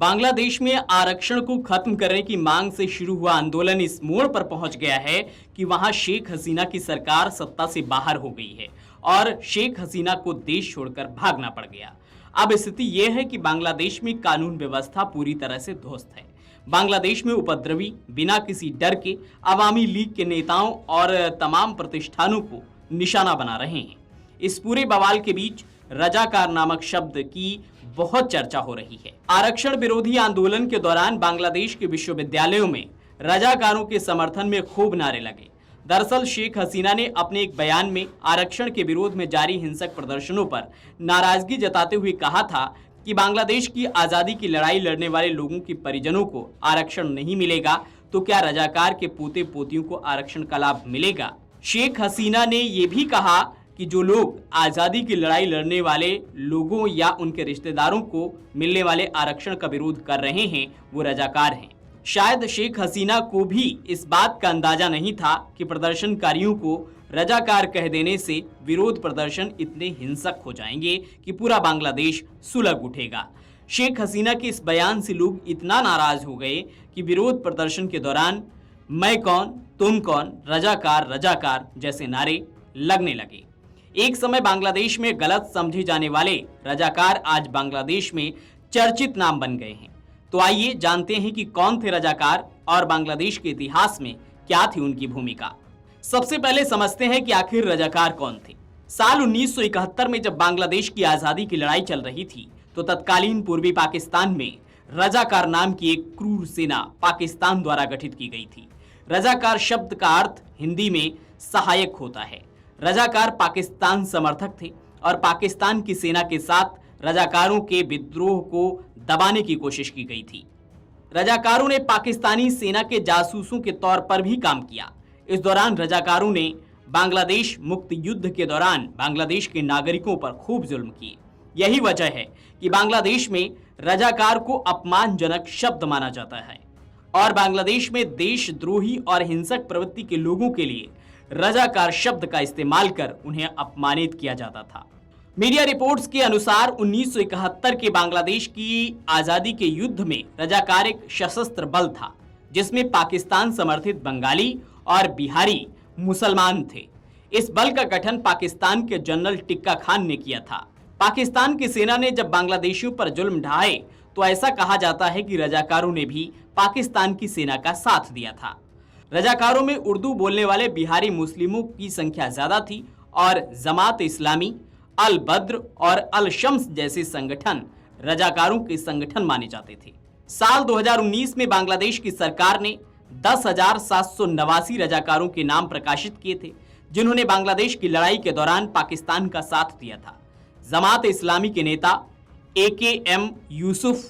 बांग्लादेश में आरक्षण को खत्म करने की मांग से शुरू हुआ आंदोलन इस मोड़ पर पहुंच गया है कि वहां शेख हसीना की सरकार सत्ता से बाहर हो गई है और शेख हसीना को देश छोड़कर भागना पड़ गया। अब स्थिति यह है कि बांग्लादेश में कानून व्यवस्था पूरी तरह से ध्वस्त है। बांग्लादेश में उपद्रवी बिना किसी डर के अवामी लीग के नेताओं और तमाम प्रतिष्ठानों को निशाना बना रहे हैं। इस पूरे बवाल के बीच रजाकार नामक शब्द की बहुत चर्चा हो रही है। आरक्षण विरोधी आंदोलन के दौरान बांग्लादेश के विश्वविद्यालयों में रजाकारों के समर्थन में खूब नारे लगे। दरअसल शेख हसीना ने अपने एक बयान में आरक्षण के विरोध में जारी हिंसक प्रदर्शनों पर नाराजगी जताते हुए कहा था कि बांग्लादेश की आजादी की लड़ाई लड़ने वाले लोगों के परिजनों को आरक्षण नहीं मिलेगा तो क्या रजाकार के पोते पोतियों को आरक्षण का लाभ मिलेगा। शेख हसीना ने यह भी कहा कि जो लोग आजादी की लड़ाई लड़ने वाले लोगों या उनके रिश्तेदारों को मिलने वाले आरक्षण का विरोध कर रहे हैं वो रजाकार हैं। शायद शेख हसीना को भी इस बात का अंदाजा नहीं था कि प्रदर्शनकारियों को रजाकार कह देने से विरोध प्रदर्शन इतने हिंसक हो जाएंगे कि पूरा बांग्लादेश सुलग उठेगा। शेख हसीना के इस बयान से लोग इतना नाराज हो गए कि विरोध प्रदर्शन के दौरान मैं कौन तुम कौन रजाकार रजाकार जैसे नारे लगने लगे। एक समय बांग्लादेश में गलत समझे जाने वाले रजाकार आज बांग्लादेश में चर्चित नाम बन गए हैं। तो आइए जानते हैं कि कौन थे रजाकार और बांग्लादेश के इतिहास में क्या थी उनकी भूमिका। सबसे पहले समझते हैं कि आखिर रजाकार कौन थे। साल 1971 में जब बांग्लादेश की आजादी की लड़ाई चल रही थी तो तत्कालीन पूर्वी पाकिस्तान में रजाकार नाम की एक क्रूर सेना पाकिस्तान द्वारा गठित की गई थी। रजाकार शब्द का अर्थ हिंदी में सहायक होता है। रजाकार पाकिस्तान समर्थक थे और पाकिस्तान की सेना के साथ रजाकारों के विद्रोह को दबाने की कोशिश की गई थी। रजाकारों ने पाकिस्तानी सेना के जासूसों के तौर पर भी काम किया। इस दौरान रजाकारों ने बांग्लादेश मुक्त युद्ध के दौरान बांग्लादेश के नागरिकों पर खूब जुल्म किए। यही वजह है कि बांग्लादेश में रजाकार को अपमानजनक शब्द माना जाता है और बांग्लादेश में देशद्रोही और हिंसक प्रवृत्ति के लोगों के लिए रजाकार शब्द का इस्तेमाल कर उन्हें अपमानित किया जाता था। मीडिया रिपोर्ट्स के अनुसार 1971 के बांग्लादेश की आजादी के युद्ध में रजाकार एक सशस्त्र बल था जिसमें पाकिस्तान समर्थित बंगाली और बिहारी मुसलमान थे। इस बल का गठन पाकिस्तान के जनरल टिक्का खान ने किया था। पाकिस्तान की सेना ने जब बांग्लादेशियों पर जुल्म ढाए तो ऐसा कहा जाता है कि रजाकारों ने भी पाकिस्तान की सेना का साथ दिया था। रजाकारों में उर्दू बोलने वाले बिहारी मुस्लिमों की संख्या ज्यादा थी और जमात इस्लामी, अल बद्र और अल शम्स जैसे संगठन रजाकारों के संगठन माने जाते थे। साल 2019 में बांग्लादेश की सरकार ने 10,789 रजाकारों के नाम प्रकाशित किए थे जिन्होंने बांग्लादेश की लड़ाई के दौरान पाकिस्तान का साथ दिया था। जमात इस्लामी के नेता AKM यूसुफ,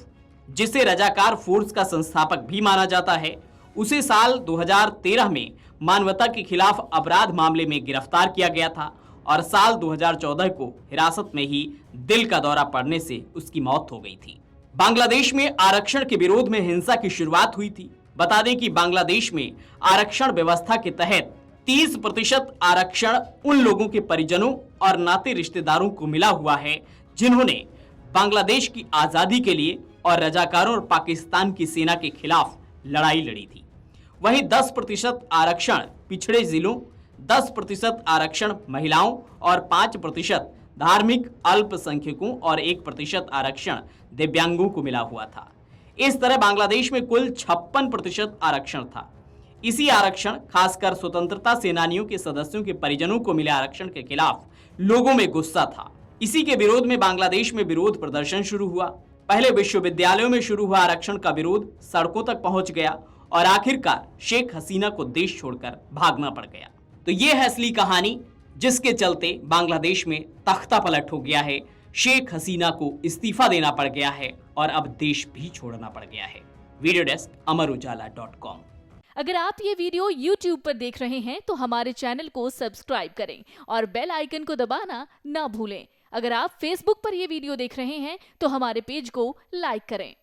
जिसे रजाकार फोर्स का संस्थापक भी माना जाता है, उसे साल 2013 में मानवता के खिलाफ अपराध मामले में गिरफ्तार किया गया था और साल 2014 को हिरासत में ही दिल का दौरा पड़ने से उसकी मौत हो गई थी। बांग्लादेश में आरक्षण के विरोध में हिंसा की शुरुआत हुई थी। बता दें कि बांग्लादेश में आरक्षण व्यवस्था के तहत 30% आरक्षण उन लोगों के परिजनों और नाते रिश्तेदारों को मिला हुआ है जिन्होंने बांग्लादेश की आजादी के लिए और रजाकारों और पाकिस्तान की सेना के खिलाफ लड़ाई लड़ी थी। वहीं 10% आरक्षण पिछड़े जिलों, 10% आरक्षण महिलाओं और 5% धार्मिक अल्पसंख्यकों और 1% आरक्षण दिव्यांगों को मिला हुआ था। इस तरह बांग्लादेश में कुल 56% आरक्षण था। इसी आरक्षण खासकर स्वतंत्रता सेनानियों के सदस्यों के परिजनों को मिले आरक्षण के खिलाफ लोगों में गुस्सा था। इसी के विरोध में बांग्लादेश में विरोध प्रदर्शन शुरू हुआ। पहले विश्वविद्यालयों में शुरू हुआ आरक्षण का विरोध सड़कों तक पहुंच गया और आखिरकार शेख हसीना को देश छोड़कर भागना पड़ गया। तो ये है असली कहानी जिसके चलते बांग्लादेश में तख्ता पलट हो गया है। शेख हसीना को इस्तीफा देना पड़ गया है और अब देश भी छोड़ना पड़ गया है। Video desk amarujala.com। अगर आप ये वीडियो YouTube पर देख रहे हैं तो हमारे चैनल को सब्सक्राइब करें और बेल आइकन को दबाना ना भूलें। अगर आप Facebook पर ये वीडियो देख रहे हैं तो हमारे पेज को लाइक करें।